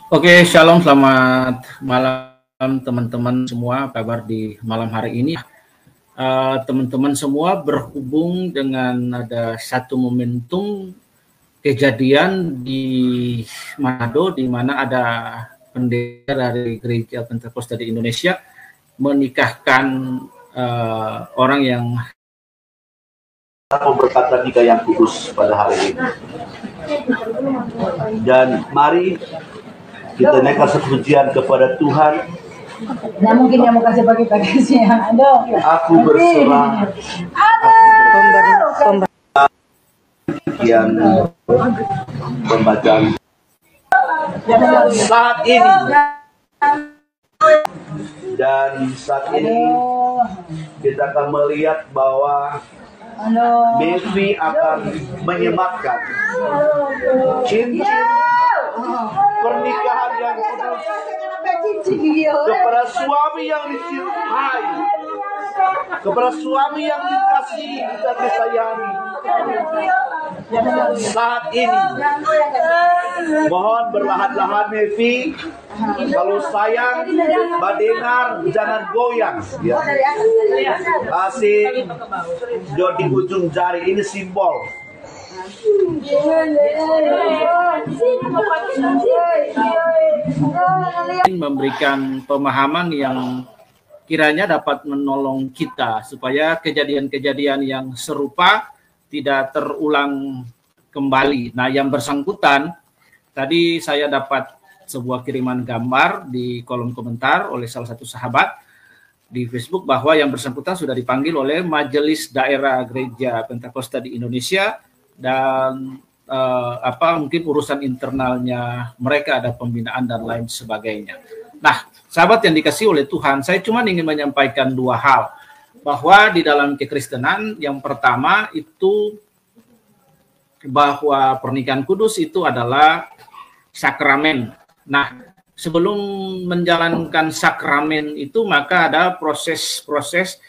Oke, shalom, selamat malam teman-teman semua. Apa kabar di malam hari ini? Teman-teman semua berhubung dengan ada satu momentum kejadian di Manado, di mana ada pendeta dari Gereja Pentakosta di Indonesia menikahkan orang yang memberkati nikah yang kudus pada hari ini. Dan mari kita naikkan pujian kepada Tuhan. Nah, mungkin yang mau kasih bagi-bagi yang ada. Aku berserah. Yang pembacaan saat ini. Dan saat ini kita akan melihat bahwa Mevi akan menyematkan cincin pernikahan yang kudus kepada suami yang dicintai, kepada suami yang dikasihi dan disayangi. Saat ini mohon berlahan-lahan Mevi, kalau sayang mendengar jangan goyang ya. Kasih di ujung jari, ini simbol. memberikan pemahaman yang kiranya dapat menolong kita supaya kejadian-kejadian yang serupa tidak terulang kembali. Nah, yang bersangkutan, tadi saya dapat sebuah kiriman gambar di kolom komentar oleh salah satu sahabat di Facebook bahwa yang bersangkutan sudah dipanggil oleh Majelis Daerah Gereja Pentakosta di Indonesia dan mungkin urusan internalnya mereka ada pembinaan dan lain sebagainya. Nah, sahabat yang dikasihi oleh Tuhan, saya cuma ingin menyampaikan dua hal. Bahwa di dalam kekristenan yang pertama itu bahwa pernikahan kudus itu adalah sakramen. Nah, sebelum menjalankan sakramen itu maka ada proses-proses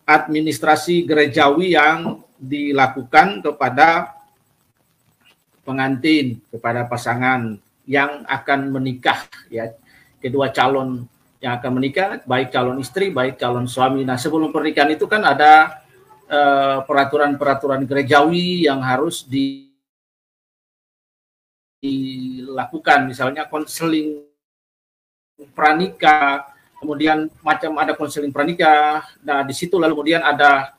administrasi gerejawi yang dilakukan kepada pengantin, kepada pasangan yang akan menikah, ya, kedua calon yang akan menikah, baik calon istri, baik calon suami. Nah, sebelum pernikahan itu kan ada peraturan-peraturan gerejawi yang harus dilakukan, misalnya konseling pranikah, kemudian ada konseling pranikah. Nah, di situ lalu kemudian ada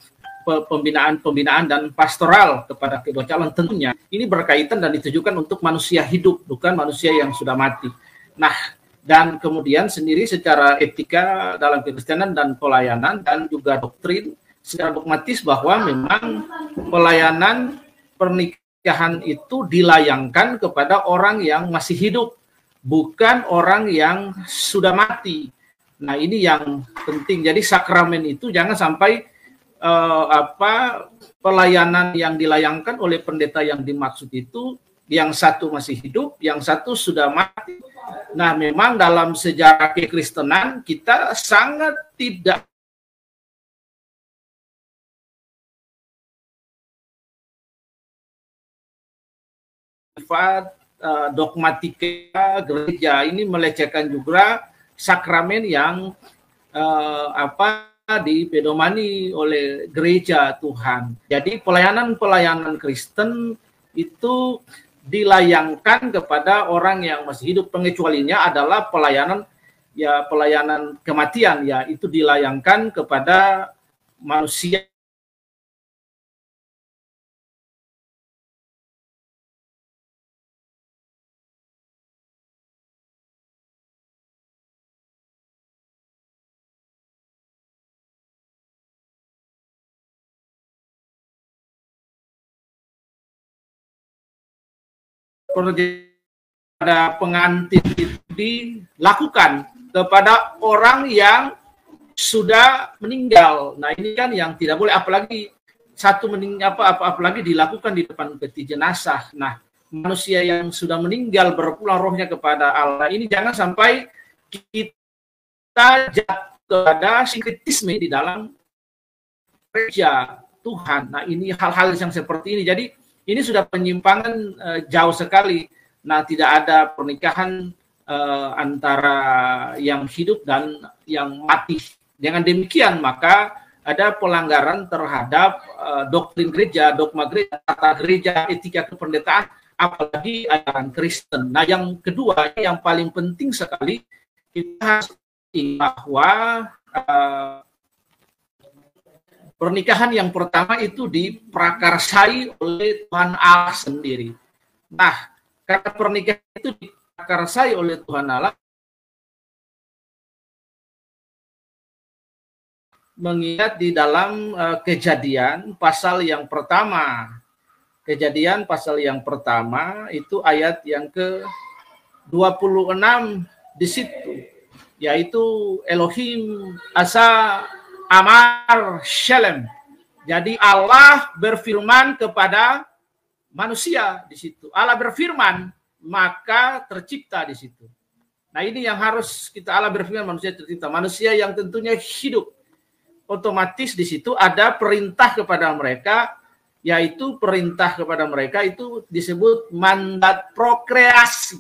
pembinaan dan pastoral kepada kedua calon. Tentunya ini berkaitan dan ditujukan untuk manusia hidup, bukan manusia yang sudah mati. Nah, dan kemudian sendiri secara etika dalam kekristenan dan pelayanan dan juga doktrin secara dogmatis bahwa memang pelayanan pernikahan itu dilayangkan kepada orang yang masih hidup, bukan orang yang sudah mati. Nah, ini yang penting. Jadi sakramen itu jangan sampai pelayanan yang dilayangkan oleh pendeta yang dimaksud itu yang satu masih hidup, yang satu sudah mati. Nah, memang dalam sejarah kekristenan kita sangat tidak dogmatika gereja ini melecehkan juga sakramen yang dipedomani oleh gereja Tuhan. Jadi pelayanan Kristen itu dilayangkan kepada orang yang masih hidup. Pengecualinya adalah pelayanan kematian, ya, itu dilayangkan kepada manusia pada pengantin itu dilakukan kepada orang yang sudah meninggal. Nah, ini kan yang tidak boleh, apalagi apalagi dilakukan di depan peti jenazah. Nah, manusia yang sudah meninggal berpulang rohnya kepada Allah, ini jangan sampai kita jatuh kepada sinkretisme di dalam gereja Tuhan. Nah, ini hal-hal yang seperti ini. Jadi ini sudah penyimpangan jauh sekali. Nah, tidak ada pernikahan antara yang hidup dan yang mati. Dengan demikian maka ada pelanggaran terhadap doktrin gereja, dogma gereja, tata gereja, etika kependetaan, apalagi ajaran Kristen. Nah, yang kedua yang paling penting sekali, kita harus ingat bahwa pernikahan yang pertama itu diprakarsai oleh Tuhan Allah sendiri. Nah, karena pernikahan itu diprakarsai oleh Tuhan Allah, mengingat di dalam Kejadian pasal yang pertama. Kejadian pasal yang pertama itu ayat yang ke-26 di situ, yaitu Elohim asa amar shalem. Jadi Allah berfirman kepada manusia di situ. Allah berfirman, maka tercipta di situ. Nah, ini yang harus kita, Allah berfirman, manusia tercipta. Manusia yang tentunya hidup. Otomatis di situ ada perintah kepada mereka, yaitu perintah kepada mereka itu disebut mandat prokreasi.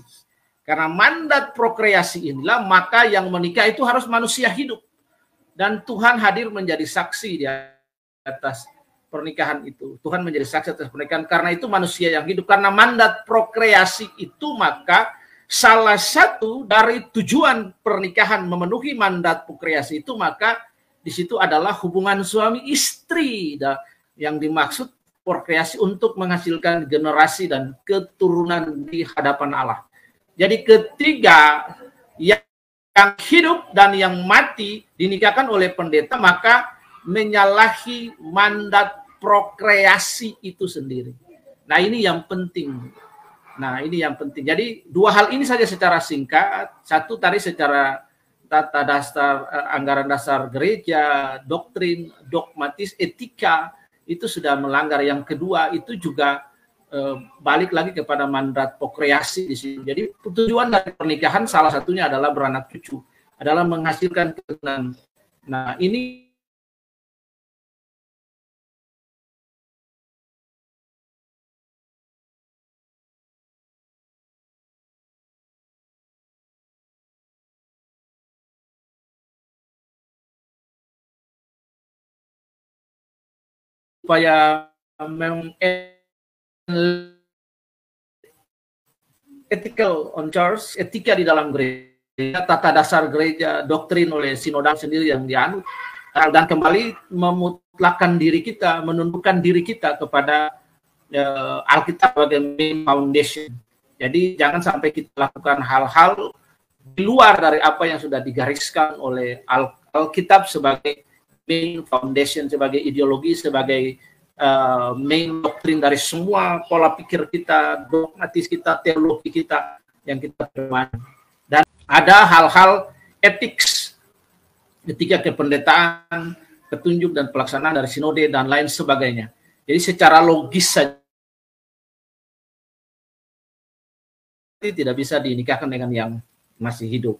Karena mandat prokreasi inilah maka yang menikah itu harus manusia hidup. Dan Tuhan hadir menjadi saksi di atas pernikahan itu. Tuhan menjadi saksi atas pernikahan karena itu manusia yang hidup. Karena mandat prokreasi itu maka salah satu dari tujuan pernikahan memenuhi mandat prokreasi itu maka di situ adalah hubungan suami istri yang dimaksud prokreasi untuk menghasilkan generasi dan keturunan di hadapan Allah. Jadi ketiga, yang hidup dan yang mati dinikahkan oleh pendeta maka menyalahi mandat prokreasi itu sendiri. Nah, ini yang penting. Jadi dua hal ini saja secara singkat. Satu tadi secara tata dasar, anggaran dasar gereja, doktrin, dogmatis, etika, itu sudah melanggar. Yang kedua itu juga balik lagi kepada mandat prokreasi di sini. Jadi tujuan dari pernikahan salah satunya adalah beranak cucu, adalah menghasilkan keturunan. Nah, ini supaya ethical on church, etika di dalam gereja, tata dasar gereja, doktrin oleh sinodal sendiri yang dianut, dan kembali memutlakkan diri kita, menundukkan diri kita kepada Alkitab sebagai main foundation. Jadi jangan sampai kita lakukan hal-hal di luar dari apa yang sudah digariskan oleh Alkitab sebagai main foundation, sebagai ideologi, sebagai main doktrin dari semua pola pikir kita, dogmatis kita, teologi kita yang kita terima. Dan ada hal-hal etika kependetaan, petunjuk dan pelaksanaan dari sinode dan lain sebagainya. Jadi secara logis saja tidak bisa dinikahkan dengan yang masih hidup.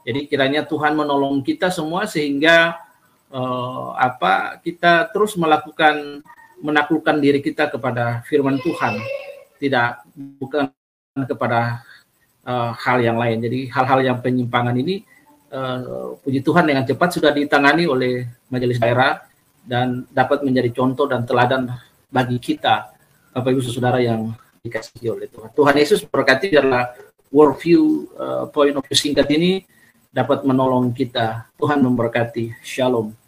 Jadi kiranya Tuhan menolong kita semua sehingga kita terus menaklukkan diri kita kepada firman Tuhan, bukan kepada hal yang lain. Jadi hal-hal yang penyimpangan ini puji Tuhan dengan cepat sudah ditangani oleh majelis daerah dan dapat menjadi contoh dan teladan bagi kita, Bapak Ibu Saudara yang dikasihi oleh Tuhan. Tuhan Yesus berkati adalah worldview point of view singkat ini dapat menolong kita. Tuhan memberkati. Shalom.